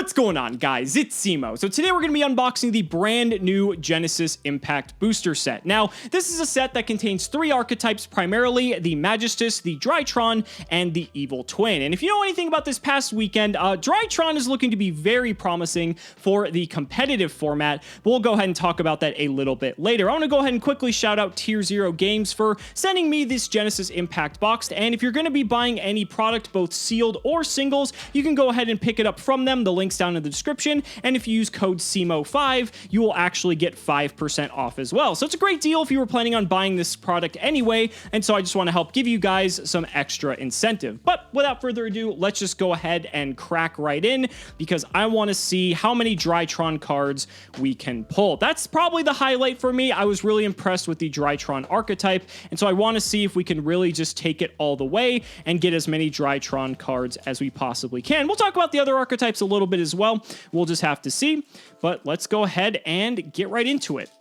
What's going on, guys? It's Cimo. So today we're going to be unboxing the brand new Genesis Impact Booster Set. Now, this is a set that contains 3 archetypes, primarily the Majestus, the Drytron, and the Evil Twin. And if you know anything about this past weekend, Drytron is looking to be very promising for the competitive format, but we'll go ahead and talk about that a little bit later. I want to go ahead and quickly shout out Tier 0 Games for sending me this Genesis Impact box, and if you're going to be buying any product, both sealed or singles, you can go ahead and pick it up from them. The link's down in the description, and if you use code CIMO5, you will actually get 5% off as well. So it's a great deal if you were planning on buying this product anyway, and so I just want to help give you guys some extra incentive. But without further ado, let's just go ahead and crack right in, because I want to see how many Drytron cards we can pull. That's probably the highlight for me. I was really impressed with the Drytron archetype, and so I want to see if we can really just take it all the way and get as many Drytron cards as we possibly can. We'll talk about the other archetypes a little bit as well. We'll just have to see, but let's go ahead and get right into it.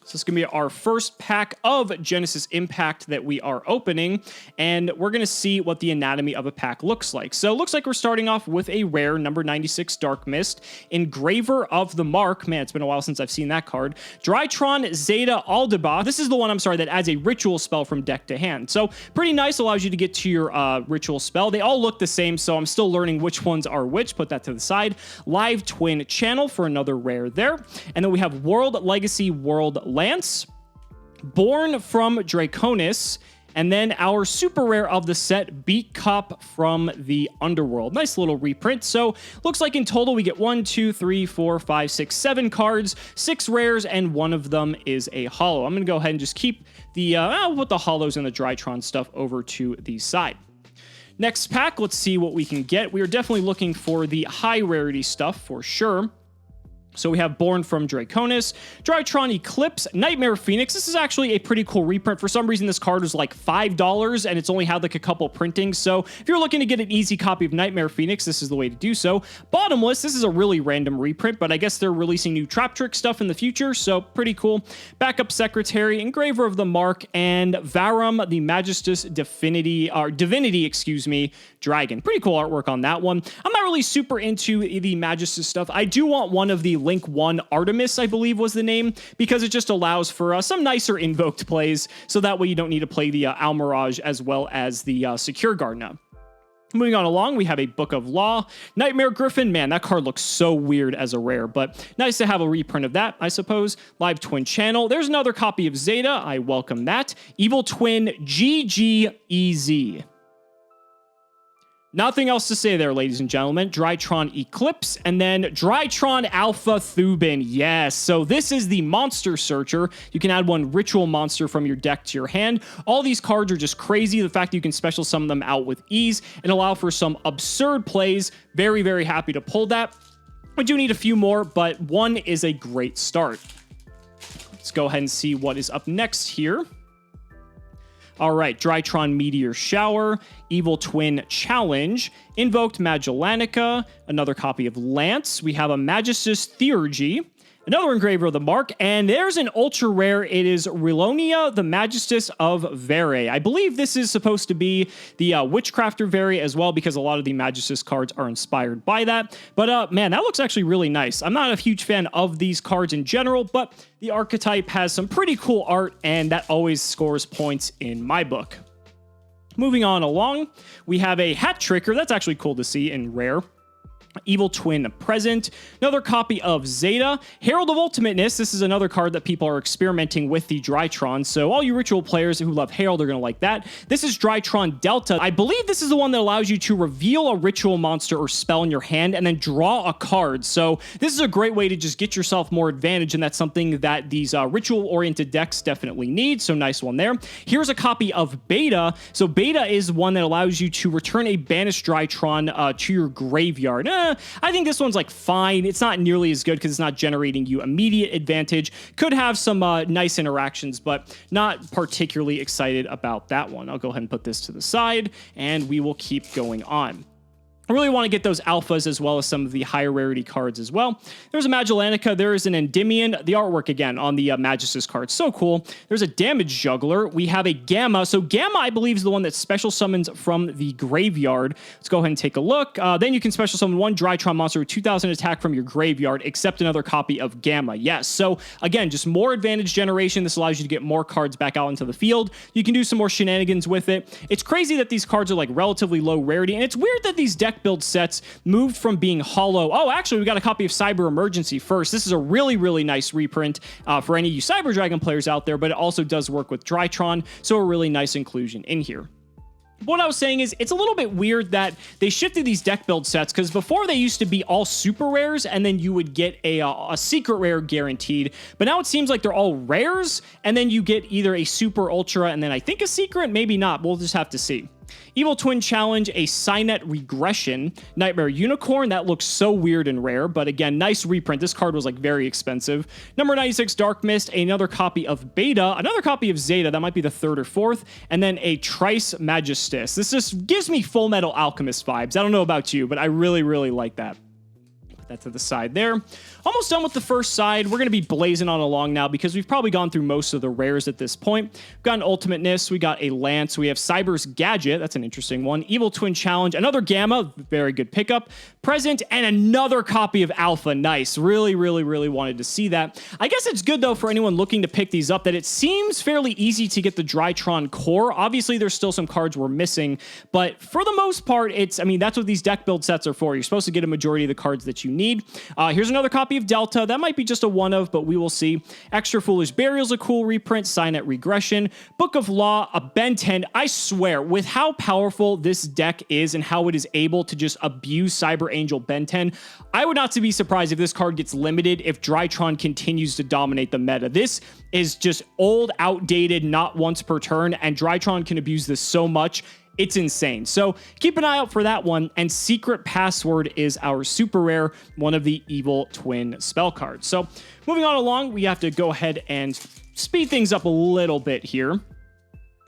So this is going to be our first pack of Genesis Impact that we are opening, and we're going to see what the anatomy of a pack looks like. So it looks like we're starting off with a rare number 96 Dark Mist, Engraver of the Mark. Man, it's been a while since I've seen that card. Drytron Zeta Aldaba. This is the one, I'm sorry, that adds a ritual spell from deck to hand. So pretty nice, allows you to get to your ritual spell. They all look the same, so I'm still learning which ones are which. Put that to the side. Live Twin Channel for another rare there. And then we have World Legacy World Lance, Born from Draconis, and then our super rare of the set, Beat Cop from the Underworld. Nice little reprint. So looks like in total we get 1, 2, 3, 4, 5, 6, 7 cards, 6 rares, and one of them is a holo. I'm going to go ahead and just keep the, I'll put the holos and the Drytron stuff over to the side. Next pack, let's see what we can get. We are definitely looking for the high rarity stuff for sure. So we have Born from Draconis, Drytron Eclipse, Nightmare Phoenix. This is actually a pretty cool reprint. For some reason, this card was like $5, and it's only had like a couple printings. So if you're looking to get an easy copy of Nightmare Phoenix, this is the way to do so. Bottomless, this is a really random reprint, but I guess they're releasing new Trap Trick stuff in the future, so pretty cool. Backup Secretary, Engraver of the Mark, and Varum, the Majestus Divinity, Dragon. Pretty cool artwork on that one. I'm not really super into the Majestus stuff. I do want one of the Link 1 Artemis, I believe was the name, because it just allows for some nicer invoked plays, so that way you don't need to play the Almirage as well as the Secure Guard now. Moving on along, we have a Book of Law. Nightmare Griffin. Man, that card looks so weird as a rare, but nice to have a reprint of that, I suppose. Live Twin Channel. There's another copy of Zeta. I welcome that. Evil Twin GGEZ. Nothing else to say there, ladies and gentlemen. Drytron Eclipse, and then Drytron Alpha Thubin. Yes, so this is the Monster Searcher. You can add one ritual monster from your deck to your hand. All these cards are just crazy. The fact that you can special summon them out with ease and allow for some absurd plays. Very, very happy to pull that. We do need a few more, but one is a great start. Let's go ahead and see what is up next here. All right, Drytron Meteor Shower, Evil Twin Challenge, Invoked Magellanica, another copy of Lance. We have a Majestus Theurgy, another Engraver of the Mark, and there's an ultra rare. It is Rilonia, the Majestus of Vere. I believe this is supposed to be the Witchcrafter Vere as well, because a lot of the Majestus cards are inspired by that. But man, that looks actually really nice. I'm not a huge fan of these cards in general, but the archetype has some pretty cool art, and that always scores points in my book. Moving on along, we have a Hat Tricker. That's actually cool to see in rare. Evil Twin Present, another copy of Zeta, Herald of Ultimateness. This is another card that people are experimenting with the Drytron, so all you ritual players who love Herald are going to like that. This is Drytron Delta. I believe this is the one that allows you to reveal a ritual monster or spell in your hand and then draw a card, so this is a great way to just get yourself more advantage, and that's something that these ritual-oriented decks definitely need, so nice one there. Here's a copy of Beta. So Beta is one that allows you to return a banished Drytron to your graveyard. I think this one's like fine. It's not nearly as good because it's not generating you immediate advantage. Could have some nice interactions, but not particularly excited about that one. I'll go ahead and put this to the side, and we will keep going on. I really want to get those alphas as well as some of the higher rarity cards as well. There's a Magellanica. There is an Endymion. The artwork, again, on the Magistus card. So cool. There's a Damage Juggler. We have a Gamma. So Gamma, I believe, is the one that special summons from the graveyard. Let's go ahead and take a look. Then you can special summon one Drytron monster with 2,000 attack from your graveyard, except another copy of Gamma. Yes. So, again, just more advantage generation. This allows you to get more cards back out into the field. You can do some more shenanigans with it. It's crazy that these cards are, like, relatively low rarity, and it's weird that these deck build sets moved from being hollow. Oh, actually, we got a copy of Cyber Emergency first. This is a really, really nice reprint for any of you Cyber Dragon players out there, but it also does work with Drytron, so a really nice inclusion in here. What I was saying is, it's a little bit weird that they shifted these deck build sets, because before they used to be all super rares, and then you would get a secret rare guaranteed, but now it seems like they're all rares, and then you get either a super ultra, and then I think a secret, maybe not, we'll just have to see. Evil Twin Challenge, a Cynet Regression, Nightmare Unicorn. That looks so weird and rare, but again, nice reprint. This card was like very expensive. Number 96, Dark Mist, another copy of Beta, another copy of Zeta, that might be the third or fourth, and then a Trice Magistus. This just gives me Full Metal Alchemist vibes. I don't know about you, but I really, really like that. Put that to the side there. Almost done with the first side. We're going to be blazing on along now because we've probably gone through most of the rares at this point. We've got an Ultimateness. We got a Lance. We have Cyber's Gadget. That's an interesting one. Evil Twin Challenge. Another Gamma. Very good pickup. Present. And another copy of Alpha. Nice. Really, really, really wanted to see that. I guess it's good, though, for anyone looking to pick these up that it seems fairly easy to get the Drytron core. Obviously, there's still some cards we're missing, but for the most part, that's what these deck build sets are for. You're supposed to get a majority of the cards that you need. Here's another copy of Delta. That might be just a one of, but we will see. Extra Foolish Burial's a cool reprint. Cynet Regression. Book of Law, a Ben 10. I swear, with how powerful this deck is and how it is able to just abuse Cyber Angel Ben 10, I would not be surprised if this card gets limited if Drytron continues to dominate the meta. This is just old, outdated, not once per turn, and Drytron can abuse this so much. It's insane. So keep an eye out for that one. And Secret Password is our super rare, one of the Evil Twin spell cards. So moving on along, we have to go ahead and speed things up a little bit here.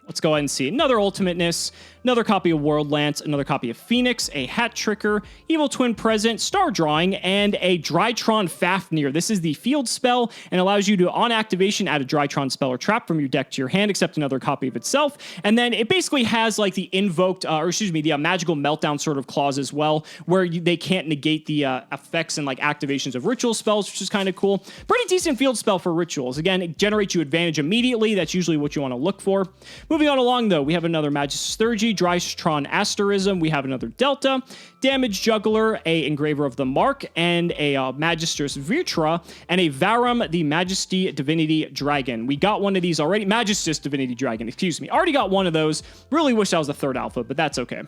Let's go ahead and see another Ultimateness, another copy of World Lance, another copy of Phoenix, a Hat Tricker, Evil Twin Present, Star Drawing, and a Drytron Fafnir. This is the field spell and allows you to, on activation, add a Drytron spell or trap from your deck to your hand, except another copy of itself. And then it basically has like the invoked, the Magical Meltdown sort of clause as well, where they can't negate the effects and like activations of ritual spells, which is kind of cool. Pretty decent field spell for rituals. Again, it generates you advantage immediately. That's usually what you want to look for. Moving on along, though, we have another Magistus Thurgy, Drytron Asterism. We have another Delta, Damage Juggler, a Engraver of the Mark, and a Magistus Virtra, and a Varum, the Majesty Divinity Dragon. We got one of these already. Magistus Divinity Dragon, excuse me. Already got one of those. Really wish that was the third alpha, but that's okay.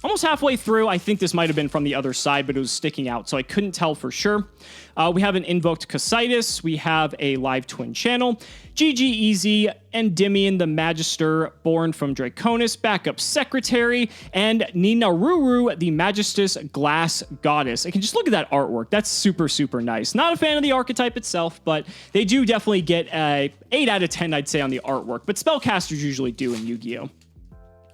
Almost halfway through, I think this might have been from the other side, but it was sticking out, so I couldn't tell for sure. We have an Invoked Casitas. We have a Live Twin Channel. GG Easy, Endymion the Magister, born from Draconis, Backup Secretary, and Ninaruru, the Magistus Glass Goddess. I can just look at that artwork. That's super, super nice. Not a fan of the archetype itself, but they do definitely get a 8 out of 10, I'd say, on the artwork, but spellcasters usually do in Yu-Gi-Oh!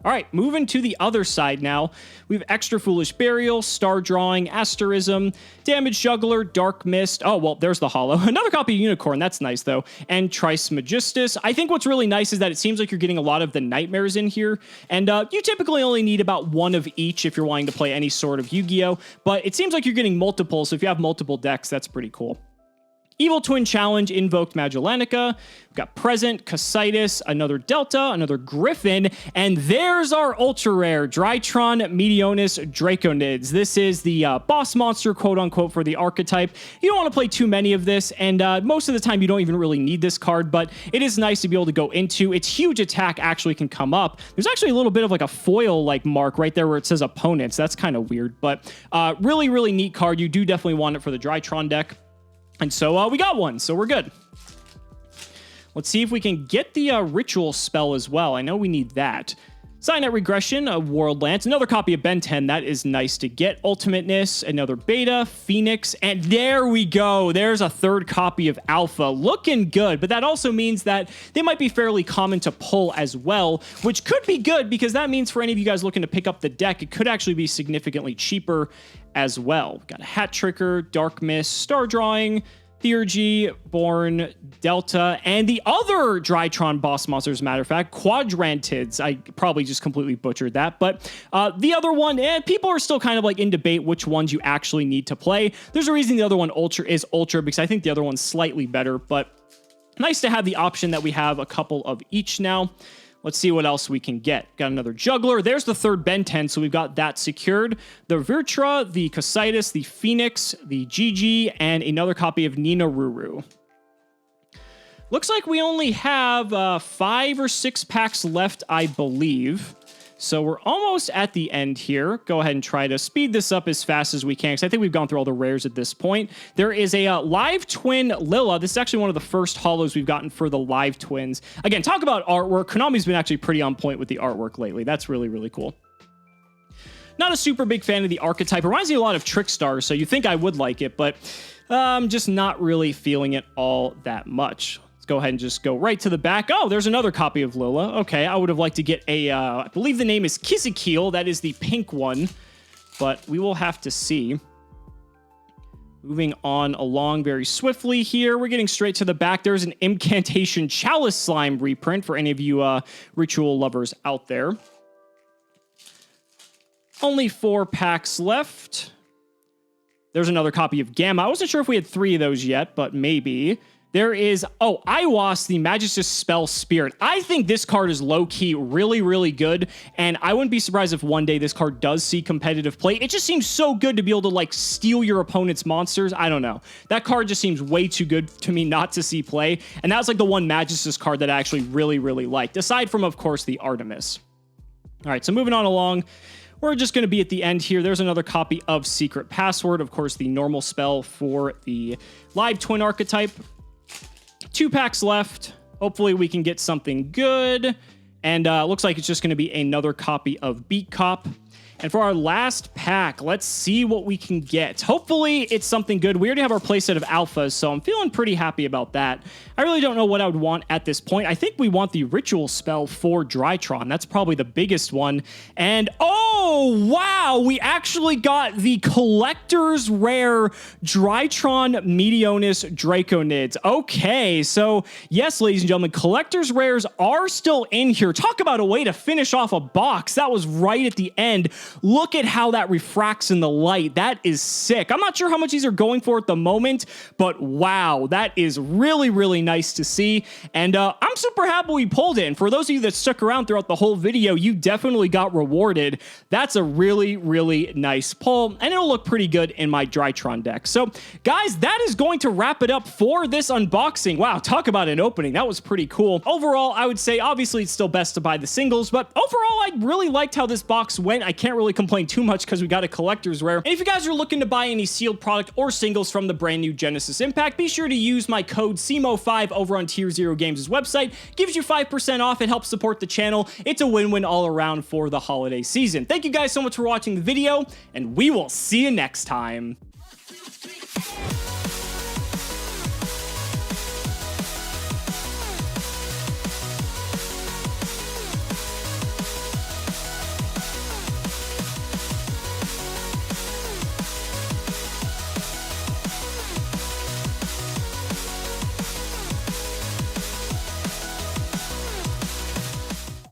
All right, moving to the other side now. We have Extra Foolish Burial, Star Drawing, Asterism, Damage Juggler, Dark Mist. Oh, well, there's the holo. Another copy of Unicorn. That's nice, though. And Trice Magistus. I think what's really nice is that it seems like you're getting a lot of the Nightmares in here. And you typically only need about one of each if you're wanting to play any sort of Yu-Gi-Oh! But it seems like you're getting multiple, so if you have multiple decks, that's pretty cool. Evil Twin Challenge, Invoked Magellanica. We've got Present, Casitas, another Delta, another Griffin, and there's our ultra rare, Drytron Meteonis Draconids. This is the boss monster, quote unquote, for the archetype. You don't want to play too many of this, and most of the time you don't even really need this card, but it is nice to be able to go into. Its huge attack actually can come up. There's actually a little bit of like a foil-like mark right there where it says opponents. That's kind of weird, but really, really neat card. You do definitely want it for the Drytron deck. And so we got one, so we're good. Let's see if we can get the ritual spell as well. I know we need that. Signet Regression, a World Lance, another copy of Ben 10. That is nice to get. Ultimateness, another Beta, Phoenix, and there we go. There's a third copy of Alpha. Looking good, but that also means that they might be fairly common to pull as well, which could be good because that means for any of you guys looking to pick up the deck, it could actually be significantly cheaper as well. Got a Hat Tricker, Dark Mist, Star Drawing, Theurgy, Born, Delta, and the other Drytron boss monster, as a matter of fact, Quadrantids. I probably just completely butchered that, but the other one, people are still kind of like in debate which ones you actually need to play. There's a reason the other one is Ultra, because I think the other one's slightly better, but nice to have the option that we have a couple of each now. Let's see what else we can get. Got another Juggler. There's the third Ben 10, so we've got that secured. The Virtra, the Cositus, the Phoenix, the GG, and another copy of Nina Ruru. Looks like we only have 5 or 6 packs left, I believe. So we're almost at the end here. Go ahead and try to speed this up as fast as we can, because I think we've gone through all the rares at this point. There is a Live Twin Lilla. This is actually one of the first holos we've gotten for the Live Twins. Again, talk about artwork. Konami's been actually pretty on point with the artwork lately. That's really, really cool. Not a super big fan of the archetype. It reminds me a lot of Trickstar, so you think I would like it, but I'm just not really feeling it all that much. Go ahead and just go right to the back. Oh, there's another copy of Lilla. Okay, I would have liked to get a, I believe the name is Kizikeel. That is the pink one, but we will have to see. Moving on along very swiftly here. We're getting straight to the back. There's an Incantation Chalice Slime reprint for any of you ritual lovers out there. Only 4 packs left. There's another copy of Gamma. I wasn't sure if we had 3 of those yet, but maybe. There is, Iwas, the Magistus Spell Spirit. I think this card is low-key really, really good, and I wouldn't be surprised if one day this card does see competitive play. It just seems so good to be able to, like, steal your opponent's monsters. I don't know. That card just seems way too good to me not to see play, and that was, like, the one Magistus card that I actually really, really liked, aside from, of course, the Artemis. All right, so moving on along. We're just going to be at the end here. There's another copy of Secret Password, of course, the normal spell for the Live Twin archetype. 2 packs left. Hopefully we can get something good. And looks like it's just going to be another copy of Beat Cop. And for our last pack, let's see what we can get. Hopefully it's something good. We already have our playset of alphas, so I'm feeling pretty happy about that. I really don't know what I would want at this point. I think we want the ritual spell for Drytron. That's probably the biggest one. And oh, wow, we actually got the collector's rare Drytron Meteonis Draconids. Okay, so yes, ladies and gentlemen, collector's rares are still in here. Talk about a way to finish off a box. That was right at the end. Look at how that refracts in the light. That is sick. I'm not sure how much these are going for at the moment, but wow, that is really, really nice to see. And I'm super happy we pulled it. And for those of you that stuck around throughout the whole video, you definitely got rewarded. That's a really, really nice pull, and it'll look pretty good in my Drytron deck. So guys, that is going to wrap it up for this unboxing. Wow, talk about an opening. That was pretty cool. Overall, I would say obviously it's still best to buy the singles, but overall, I really liked how this box went. I can't really complain too much because we got a collector's rare. And if you guys are looking to buy any sealed product or singles from the brand new Genesis Impact, be sure to use my code Cimoooooooo5 over on Tier Zero Games' website. Gives you 5% off. It helps support the channel. It's a win-win all around for the holiday season. Thank you guys so much for watching the video, and we will see you next time.